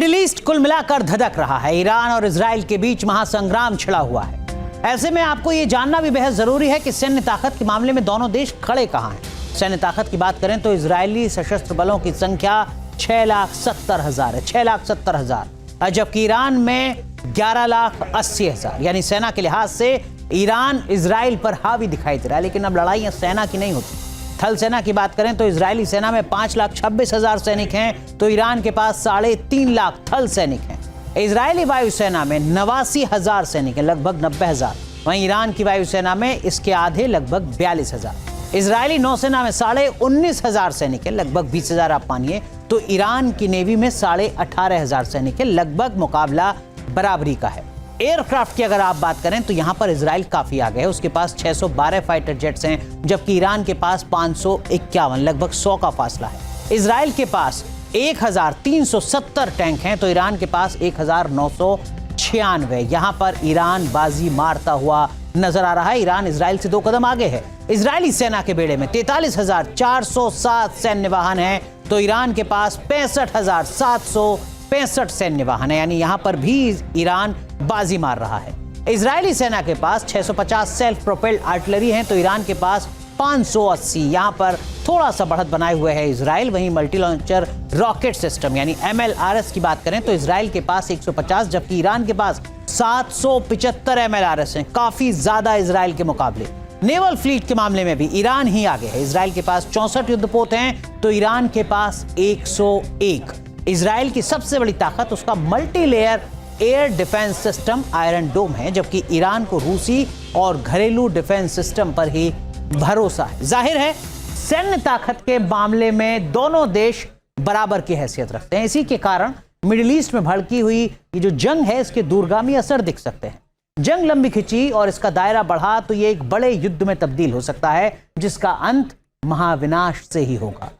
Middle east कुल मिलाकर धधक रहा है। ईरान और इजराइल के बीच महासंग्राम छिड़ा हुआ है। ऐसे में आपको यह जानना भी बेहद जरूरी है कि सैन्य ताकत के मामले में दोनों देश खड़े कहां हैं। सैन्य ताकत की बात करें तो इजरायली सशस्त्र बलों की संख्या 6,70,000 है, 6,70,000, जबकि ईरान में 11,80,000। यानी सेना के लिहाज से ईरान इजराइल पर हावी दिखाई दे रहा है। लेकिन अब लड़ाइयां सेना की नहीं होती। थल सेना की बात करें तो इजरायली सेना में 5,26,000 सैनिक हैं, तो ईरान के पास 3.5 लाख थल सैनिक हैं। इजरायली वायुसेना में 89,000 सैनिक हैं, लगभग 90,000। वहीं ईरान की वायुसेना में इसके आधे, लगभग 42,000। इजरायली नौसेना में 19,500 सैनिक हैं, लगभग 20,000 आप मानिए। तो ईरान की नेवी में 18,500 सैनिक हैं, लगभग मुकाबला बराबरी का है। एयरक्राफ्ट की अगर आप बात करें तो यहां पर इजराइल काफी आगे है। उसके पास 612 फाइटर जेट्स हैं, जबकि ईरान के पास 551, लगभग 100 का फासला है। इजराइल के पास 1,370 टैंक हैं, तो ईरान के पास 1,996। यहां पर ईरान बाजी मारता हुआ नजर आ रहा है। ईरान इजराइल से 2 कदम आगे है। इजरायली सेना के बेड़े में 43,407 सैन्य वाहन हैं, तो ईरान के पास 65,765 सैन्य वाहन है। यानी यहां पर भी ईरान बाजी मार रहा है। इजरायली सेना के पास 650 सेल्फ प्रोपेल्ड आर्टिलरी हैं, तो ईरान के पास 580। यहां पर थोड़ा सा बढ़त बनाए हुए है इजराइल। वहीं मल्टी लॉन्चर रॉकेट सिस्टम यानी MLRS की बात करें तो इजराइल के पास 150, जबकि ईरान के पास 775 MLRS हैं, काफी ज्यादा इजराइल के मुकाबले। नेवल फ्लीट के मामले में भी ईरान ही आगे है। इजराइल के पास 64 युद्धपोत हैं, तो ईरान के पास 101। इजराइल की सबसे बड़ी ताकत उसका multi layer air defence system Iron Dome है, जबकि ईरान को रूसी और घरेलू डिफेंस सिस्टम पर ही भरोसा है। जाहिर है सैन्य ताकत के मामले में दोनों देश बराबर की हैसियत रखते हैं। इसी के कारण मिडिल ईस्ट में भड़की हुई ये जो जंग है, इसके दूरगामी असर दिख सकते हैं। जंग लंबी खिंची और इसका दायरा बढ़ा तो ये एक बड़े युद्ध में तब्दील हो सकता है, जिसका अंत महाविनाश से ही होगा।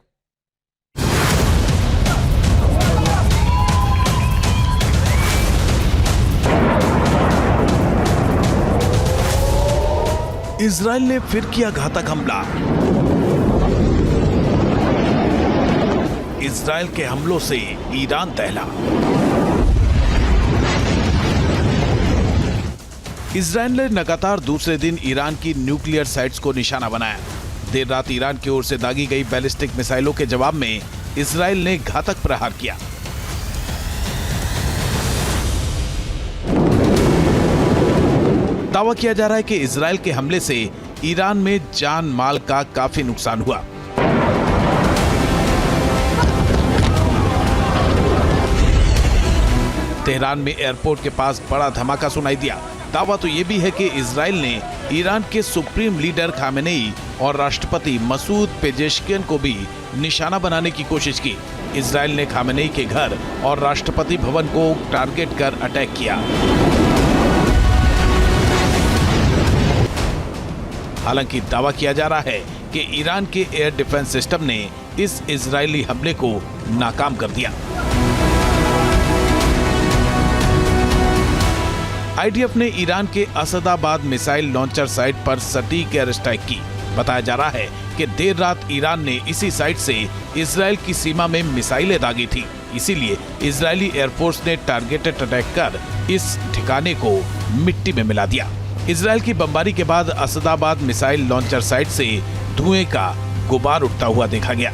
इजराइल ने फिर किया घातक हमला। इजराइल के हमलों से ईरान दहला। इजराइल ने लगातार दूसरे दिन ईरान की न्यूक्लियर साइट्स को निशाना बनाया। देर रात ईरान की ओर से दागी गई बैलिस्टिक मिसाइलों के जवाब में इजराइल ने घातक प्रहार किया। दावा किया जा रहा है कि इजराइल के हमले से ईरान में जान माल का काफी नुकसान हुआ। तेहरान में एयरपोर्ट के पास बड़ा धमाका सुनाई दिया। दावा तो यह भी है कि इजराइल ने ईरान के सुप्रीम लीडर खामेनेई और राष्ट्रपति मसूद पेजेश्कियन को भी निशाना बनाने की कोशिश की। इजराइल ने खामेनेई के घर और राष्ट्रपति भवन को टारगेट कर अटैक किया। हालांकि दावा किया जा रहा है कि ईरान के एयर डिफेंस सिस्टम ने इस इजरायली हमले को नाकाम कर दिया। IDF ने ईरान के असदाबाद मिसाइल लॉन्चर साइट पर सटीक एयर स्ट्राइक की। बताया जा रहा है कि देर रात ईरान ने इसी साइट से इजराइल की सीमा में मिसाइलें दागी थी। इसीलिए इजरायली एयरफोर्स ने टारगेटेड अटैक कर इस ठिकाने को मिट्टी में मिला दिया। इजराइल की बमबारी के बाद असदाबाद मिसाइल लॉन्चर साइट से धुएं का गुबार उठता हुआ देखा गया।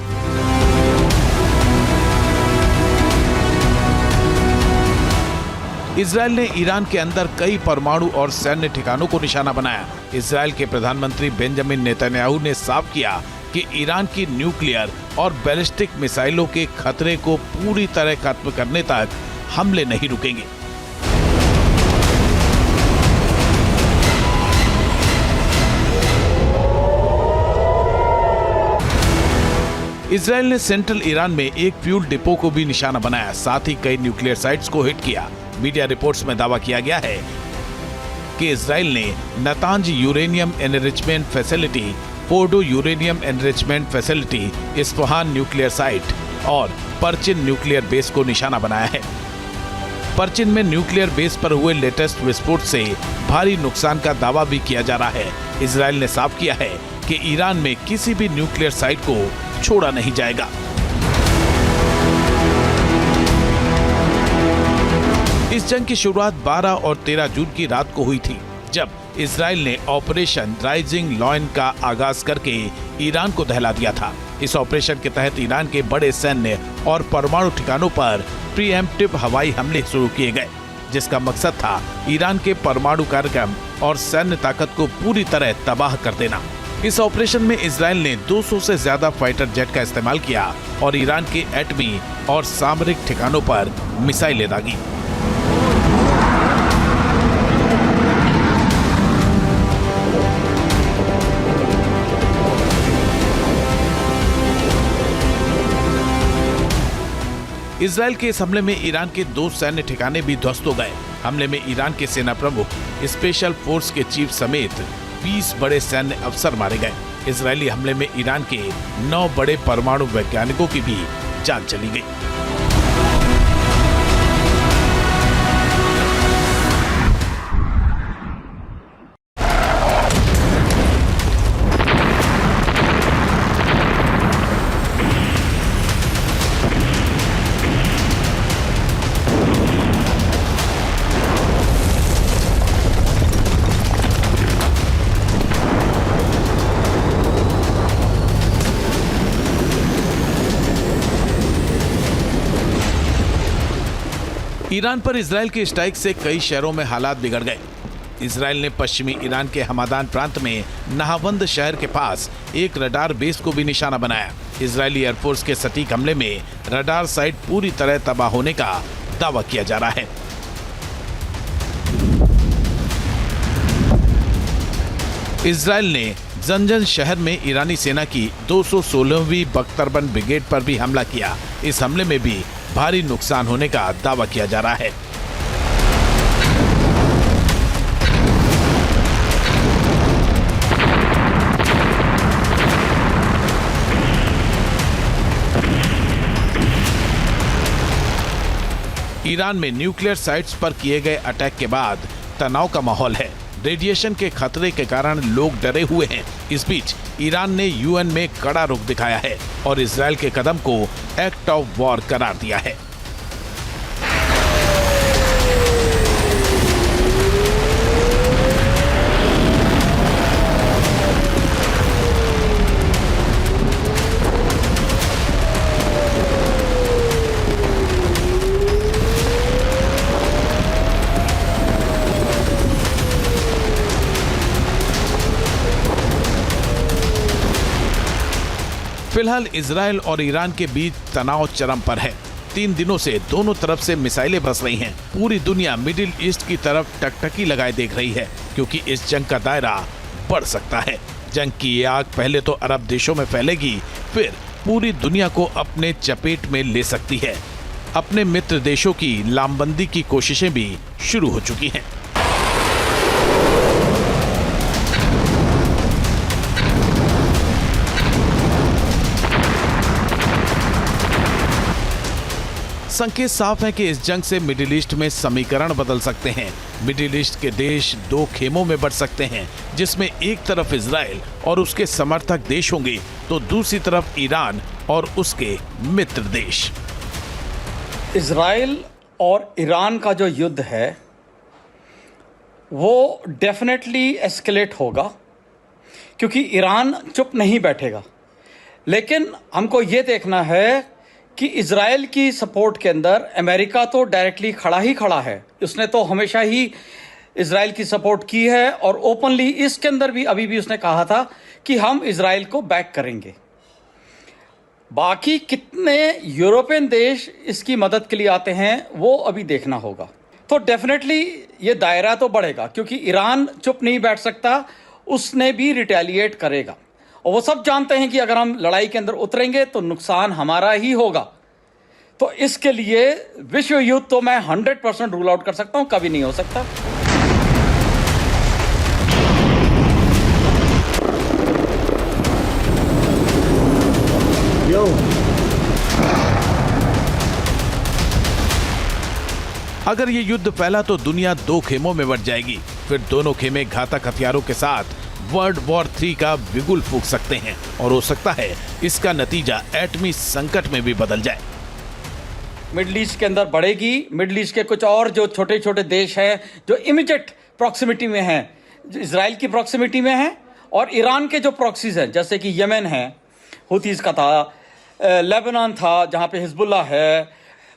इजराइल ने ईरान के अंदर कई परमाणु और सैन्य ठिकानों को निशाना बनाया। इजराइल के प्रधानमंत्री बेंजामिन नेतन्याहू ने साफ किया कि ईरान की न्यूक्लियर और बैलिस्टिक मिसाइलों के खतरे को पूरी तरह खत्म करने तक हमले नहीं रुकेंगे। इजराइल ने सेंट्रल ईरान में एक फ्यूल डिपो को भी निशाना बनाया, साथ ही कई न्यूक्लियर साइट्स को हिट किया। मीडिया रिपोर्ट्स में दावा किया गया है कि इजराइल ने Natanz uranium enrichment facility, Fordow uranium enrichment facility, Isfahan nuclear site और परचिन न्यूक्लियर बेस को निशाना बनाया है। परचिन में न्यूक्लियर बेस पर हुए लेटेस्ट विस्फोट से भारी नुकसान का दावा भी किया जा रहा है। इजराइल ने साफ किया है कि ईरान में किसी भी न्यूक्लियर साइट को छोड़ा नहीं जाएगा। इस जंग की शुरुआत 12 और 13 जून की रात को हुई थी, जब इजराइल ने ऑपरेशन राइजिंग लॉयन का आगाज करके ईरान को दहला दिया था। इस ऑपरेशन के तहत ईरान के बड़े सैन्य और परमाणु ठिकानों पर प्रीएम्प्टिव हवाई हमले शुरू किए गए, जिसका मकसद था ईरान के परमाणु कार्यक्रम और सैन्य ताकत को पूरी तरह तबाह कर देना। इस ऑपरेशन में इजराइल ने 200 से ज्यादा फाइटर जेट का इस्तेमाल किया और ईरान के एटमी और सामरिक ठिकानों पर मिसाइलें दागी। इजराइल के इस हमले में ईरान के 2 सैन्य ठिकाने भी ध्वस्त हो गए। हमले में ईरान के सेना प्रमुख, स्पेशल फोर्स के चीफ समेत 20 बड़े सैन्य अफसर मारे गए। इजरायली हमले में ईरान के 9 बड़े परमाणु वैज्ञानिकों की भी जान चली गई। ईरान पर इजराइल के स्ट्राइक से कई शहरों में हालात बिगड़ गए। इजराइल ने पश्चिमी ईरान के हमादान प्रांत में नहावंद शहर के पास एक रडार बेस को भी निशाना बनाया। इजरायली एयरफोर्स के सटीक हमले में रडार साइट पूरी तरह तबाह होने का दावा किया जा रहा है। इजराइल ने जंजन शहर में ईरानी सेना की 216वीं बख्तरबंद ब्रिगेड पर भी हमला किया। इस हमले में भी भारी नुकसान होने का दावा किया जा रहा है। ईरान में न्यूक्लियर साइट्स पर किए गए अटैक के बाद तनाव का माहौल है। रेडिएशन के खतरे के कारण लोग डरे हुए हैं। इस बीच ईरान ने यूएन में कड़ा रुख दिखाया है और इजराइल के कदम को एक्ट ऑफ वॉर करार दिया है। फिलहाल इजराइल और ईरान के बीच तनाव चरम पर है। 3 दिनों से दोनों तरफ से मिसाइलें बरस रही हैं। पूरी दुनिया मिडिल ईस्ट की तरफ टकटकी लगाए देख रही है, क्योंकि इस जंग का दायरा बढ़ सकता है। जंग की ये आग पहले तो अरब देशों में फैलेगी, फिर पूरी दुनिया को अपने चपेट में ले सकती है। अपने मित्र देशों की लामबंदी की कोशिशें भी शुरू हो चुकी हैं। संकेत साफ है कि इस जंग से मिडिल ईस्ट में समीकरण बदल सकते हैं। मिडिल ईस्ट के देश 2 खेमों में बढ़ सकते हैं, जिसमें एक तरफ इजराइल और उसके समर्थक देश होंगे, तो दूसरी तरफ ईरान और उसके मित्र देश। इजराइल और ईरान का जो युद्ध है वो डेफिनेटली एस्केलेट होगा, क्योंकि ईरान चुप नहीं बैठेगा। लेकिन हमको ये देखना है कि इजराइल की सपोर्ट के अंदर अमेरिका तो डायरेक्टली खड़ा है। उसने तो हमेशा ही इजराइल की सपोर्ट की है और ओपनली इसके अंदर भी अभी भी उसने कहा था कि हम इजराइल को बैक करेंगे। बाकी कितने यूरोपियन देश इसकी मदद के लिए आते हैं वो अभी देखना होगा। तो डेफिनेटली ये दायरा तो बढ़ेगा, क्योंकि ईरान चुप नहीं बैठ सकता, उसने भी रिटेलिएट करेगा। और वो सब जानते हैं कि अगर हम लड़ाई के अंदर उतरेंगे तो नुकसान हमारा ही होगा। तो इसके लिए विश्व युद्ध तो मैं 100% रूल आउट कर सकता हूं, कभी नहीं हो सकता। अगर ये युद्ध फैला तो दुनिया 2 खेमों में बंट जाएगी। फिर दोनों खेमे घातक हथियारों के साथ वर्ल्ड वॉर 3 का बिगुल फूंक सकते हैं और हो सकता है इसका नतीजा एटमी संकट में भी बदल जाए। मिडल ईस्ट के अंदर बढ़ेगी। मिडल ईस्ट के कुछ और जो छोटे छोटे देश हैं जो इमीडिएट प्रॉक्सिमिटी में हैं, जो इजराइल की प्रॉक्सिमिटी में हैं, और ईरान के जो प्रॉक्सीज हैं जैसे कि यमन है, हुतीज का था, लेबनान था जहाँ पे हिजबुल्ला है,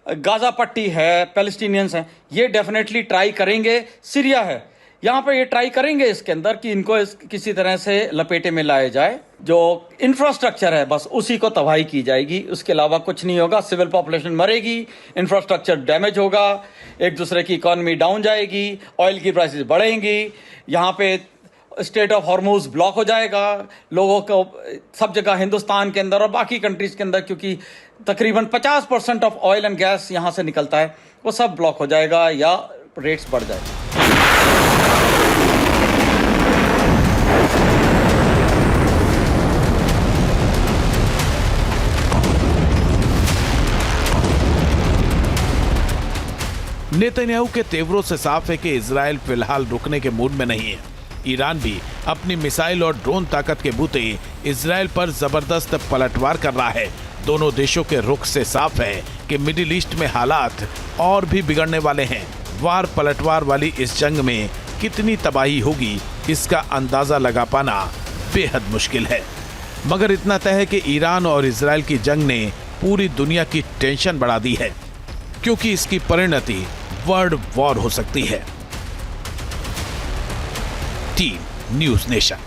गाज़ा पट्टी है, पैलेस्टीनियंस हैं, ये डेफिनेटली ट्राई करेंगे। सीरिया है, यहाँ पर ये ट्राई करेंगे इसके अंदर कि इनको किसी तरह से लपेटे में लाया जाए। जो इंफ्रास्ट्रक्चर है बस उसी को तबाही की जाएगी, उसके अलावा कुछ नहीं होगा। सिविल पॉपुलेशन मरेगी, इंफ्रास्ट्रक्चर डैमेज होगा, एक दूसरे की इकॉनमी डाउन जाएगी, ऑयल की प्राइसेस बढ़ेंगी, यहाँ पे स्टेट ऑफ हॉर्मूज ब्लॉक हो जाएगा, लोगों को सब जगह हिंदुस्तान के अंदर और बाकी कंट्रीज के अंदर, क्योंकि तकरीबन 50% ऑफ ऑयल एंड गैस यहाँ से निकलता है, वो सब ब्लॉक हो जाएगा या रेट्स बढ़ जाएगा। नेतन्याहू के तेवरों से साफ है कि इजराइल फिलहाल रुकने के मूड में नहीं है। ईरान भी अपनी मिसाइल और ड्रोन ताकत के बूते इजराइल पर जबरदस्त पलटवार कर रहा है। दोनों देशों के रुख से साफ है कि मिडिल ईस्ट में हालात और भी बिगड़ने वाले हैं। वार पलटवार वाली इस जंग में कितनी तबाही होगी, इसका अंदाजा लगा पाना बेहद मुश्किल है। मगर इतना तय है कि ईरान और इजराइल की जंग ने पूरी दुनिया की टेंशन बढ़ा दी है, क्योंकि इसकी परिणति वर्ल्ड वॉर हो सकती है। Team news nation.